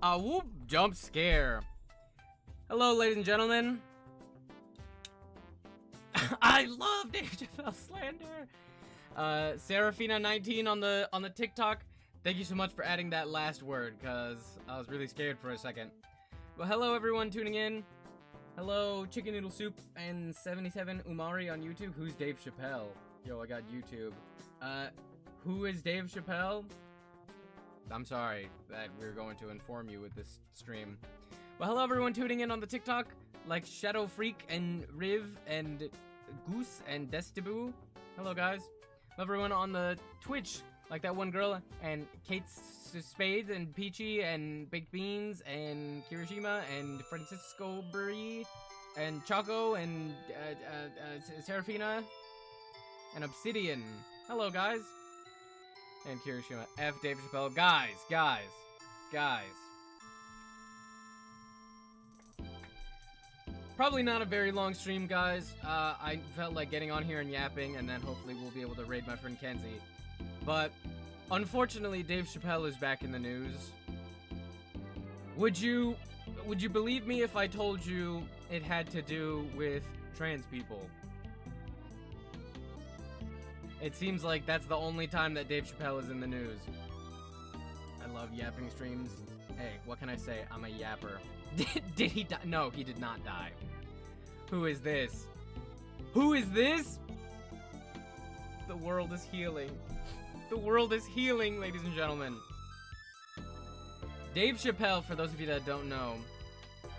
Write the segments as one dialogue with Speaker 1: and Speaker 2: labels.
Speaker 1: Whoop, jump scare. Hello, ladies and gentlemen. I love Dave Chappelle slander. Serafina19 on the TikTok. Thank you so much for adding that last word, cause I was really scared for a second. Well, hello everyone tuning in. Hello, Chicken Noodle Soup and 77 Umari on YouTube. Who's Dave Chappelle? Yo, I got YouTube. Who is Dave Chappelle? I'm sorry that we're going to inform you with this stream. Well, hello everyone tuning in on the TikTok, like Shadow Freak and Riv and Goose and Destibu. Hello guys. Hello everyone on the Twitch, like that one girl, and Kate Spades and Peachy and Baked Beans and Kirishima and Francisco Burry and Choco and Serafina and Obsidian. Hello guys. And Kirishima. F. Dave Chappelle. Guys. Probably not a very long stream, guys. I felt like getting on here and yapping, and then hopefully we'll be able to raid my friend Kenzie. But, unfortunately, Dave Chappelle is back in the news. Would you believe me if I told you it had to do with trans people? It seems like that's the only time that Dave Chappelle is in the news. I love yapping streams. Hey, what can I say? I'm a yapper. Did he die? No, he did not die. Who is this? Who is this? The world is healing. The world is healing, ladies and gentlemen. Dave Chappelle, for those of you that don't know,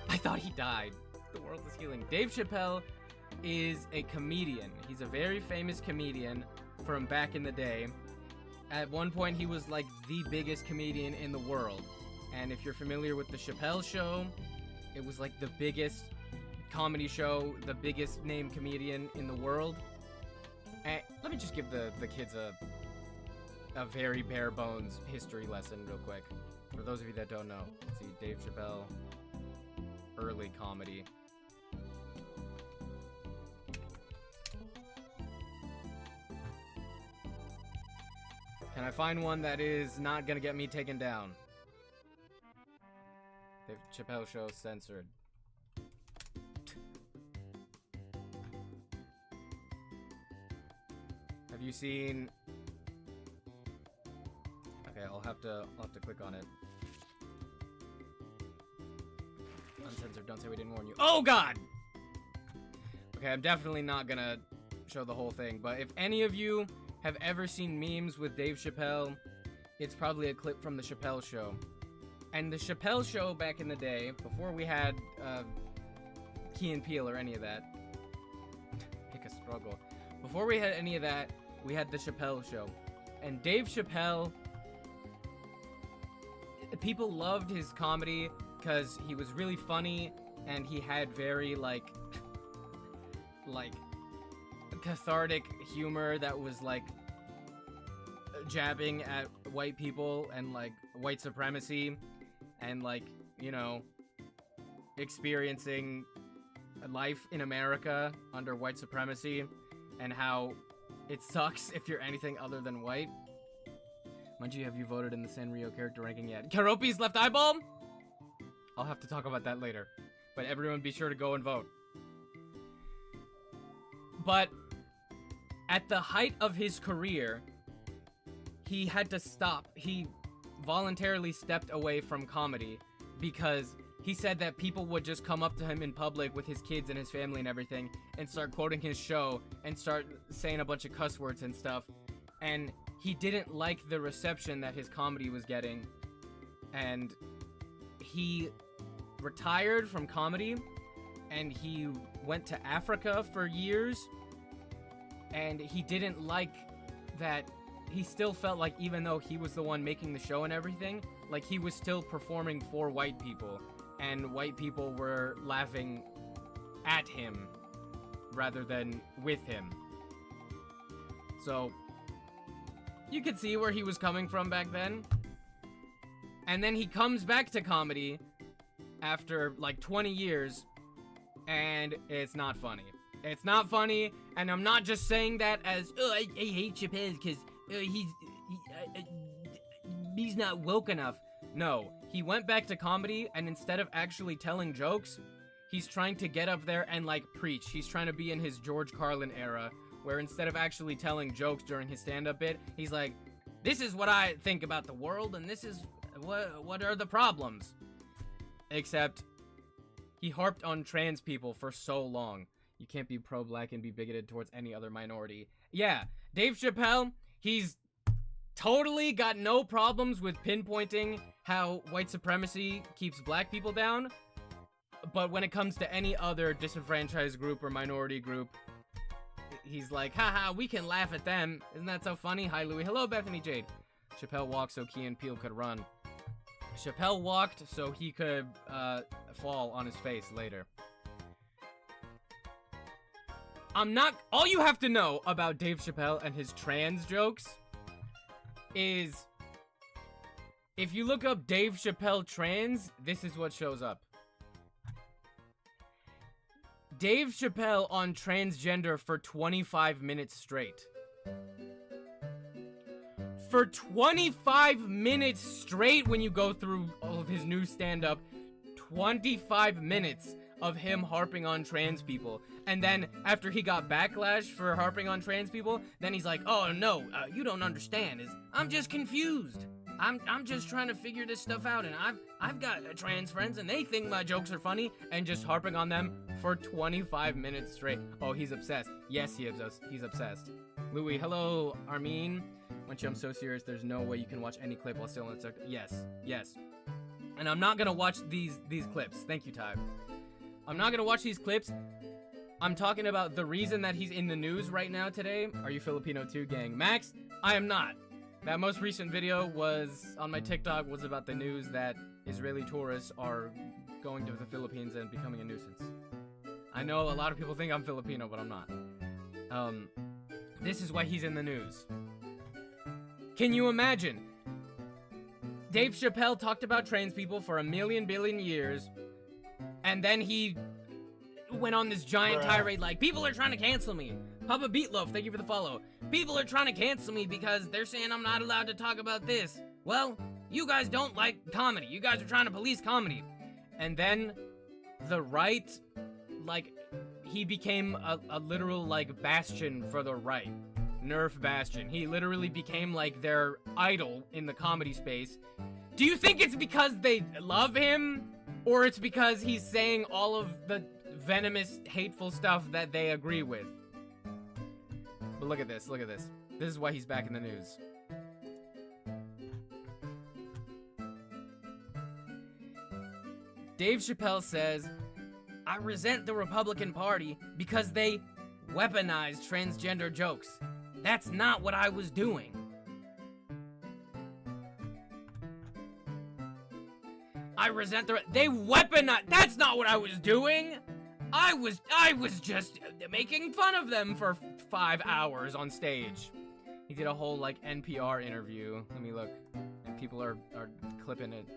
Speaker 1: I thought he died. The world is healing. Dave Chappelle is a comedian. He's a very famous comedian from back in the day. At one point, he was like the biggest comedian in the world. And if you're familiar with the Chappelle Show, it was like the biggest comedy show, the biggest name comedian in the world. And let me just give the kids a very bare bones history lesson real quick. For those of you that don't know, let's see, Dave Chappelle, early comedy. Can I find one that is not gonna get me taken down? Dave Chappelle Show censored. Have you seen? Okay, I'll have to click on it. Uncensored. Don't say we didn't warn you. Oh God! Okay, I'm definitely not gonna show the whole thing, but if any of you have ever seen memes with Dave Chappelle, it's probably a clip from the Chappelle Show. And the Chappelle Show back in the day, before we had Key and Peele or any of that, pick a struggle. Before we had any of that, we had the Chappelle Show. And Dave Chappelle, people loved his comedy because he was really funny and he had very like cathartic humor that was like jabbing at white people and like white supremacy and like, you know, experiencing life in America under white supremacy and how it sucks if you're anything other than white. Munchie, have you voted in the Sanrio character ranking yet? Karopi's left eyeball? I'll have to talk about that later. But everyone be sure to go and vote. But at the height of his career, he had to stop. He voluntarily stepped away from comedy because he said that people would just come up to him in public with his kids and his family and everything and start quoting his show and start saying a bunch of cuss words and stuff. And he didn't like the reception that his comedy was getting. And he retired from comedy and he went to Africa for years. And he didn't like that. He still felt like even though he was the one making the show and everything, like he was still performing for white people. And white people were laughing at him rather than with him. So you could see where he was coming from back then. And then he comes back to comedy after like 20 years and it's not funny. It's not funny, and I'm not just saying that as, oh, I hate Chappelle because he's not woke enough. No, he went back to comedy, and instead of actually telling jokes, he's trying to get up there and, like, preach. He's trying to be in his George Carlin era, where instead of actually telling jokes during his stand-up bit, he's like, this is what I think about the world, and this is what are the problems. Except, he harped on trans people for so long. You can't be pro-black and be bigoted towards any other minority. Yeah, Dave Chappelle, he's totally got no problems with pinpointing how white supremacy keeps black people down. But when it comes to any other disenfranchised group or minority group, he's like, haha, we can laugh at them. Isn't that so funny? Hi, Louie. Hello, Bethany Jade. Chappelle walked so Key and Peele could run. Chappelle walked so he could fall on his face later. All you have to know about Dave Chappelle and his trans jokes is, if you look up Dave Chappelle trans, this is what shows up. Dave Chappelle on transgender for 25 minutes straight. For 25 minutes straight, when you go through all of his new stand-up, 25 minutes of him harping on trans people. And then, after he got backlash for harping on trans people, then he's like, oh no, you don't understand. I'm just confused. I'm just trying to figure this stuff out, and I've got trans friends, and they think my jokes are funny, and just harping on them for 25 minutes straight. Oh, he's obsessed. Yes, he's obsessed. Louis, hello, Armin. Once I'm so serious, there's no way you can watch any clip while still in the Yes. And I'm not gonna watch these clips. Thank you, Ty. I'm not gonna watch these clips. I'm talking about the reason that he's in the news right now today. Are you Filipino too, gang? Max, I am not. That most recent video was on my TikTok was about the news that Israeli tourists are going to the Philippines and becoming a nuisance. I know a lot of people think I'm Filipino, but I'm not. This is why he's in the news. Can you imagine? Dave Chappelle talked about trans people for a million billion years, and then he went on this giant tirade like, people are trying to cancel me. Papa Beatloaf, thank you for the follow. People are trying to cancel me because they're saying I'm not allowed to talk about this. Well, you guys don't like comedy. You guys are trying to police comedy. And then the right, like, he became a literal, like, bastion for the right. Nerf bastion. He literally became, like, their idol in the comedy space. Do you think it's because they love him? Or it's because he's saying all of the venomous, hateful stuff that they agree with? But look at this, look at this. This is why he's back in the news. Dave Chappelle says, I resent the Republican Party because they weaponized transgender jokes. That's not what I was doing. I resent they weaponized. That's not what I was doing. I was just making fun of them for 5 hours on stage. He did a whole, like, NPR interview. Let me look. And people are clipping it.